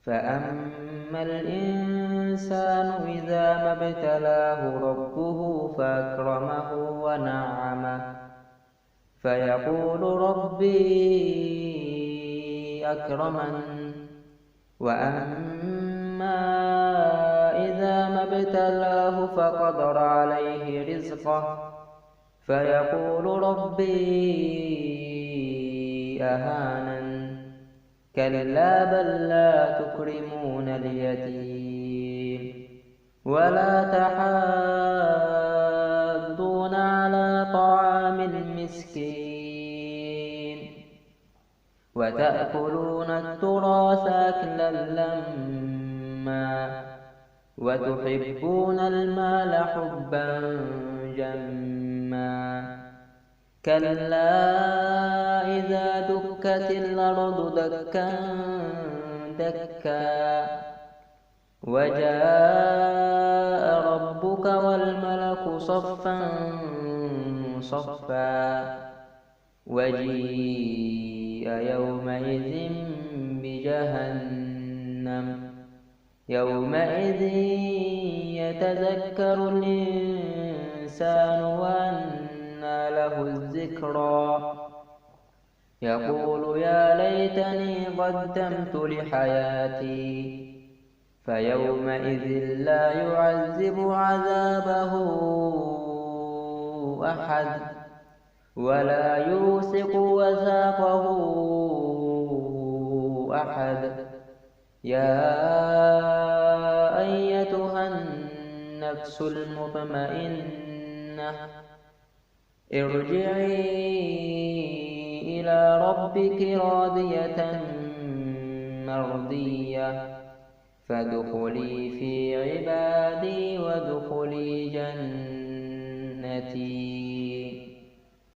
فأما الإنسان إذا ما ابتلاه ربه فأكرمه ونعمه فيقول ربي أكرمن وأما إذا ما ابتلاه فقدر عليه رزقه فيقول ربي أهانن كلا بل لا تكرمون اليتيم ولا تحاضون على طعام المسكين وتأكلون التراث أكلا لما وتحبون المال حبا جما كلا إذا دكت الأرض دكا دكا وجاء ربك والملك صفا صفا وجيء يومئذ بجهنم يومئذ يتذكر الإنسان وأنى له الذكرى يقول يا ليتني قدمت لحياتي فيومئذ لا يعذب عذابه أحد ولا يوثق وثاقه أحد يا أيتها النفس المطمئنة ارجعي إلى ربك راضية مرضية فادخلي في عبادي وادخلي جنتي.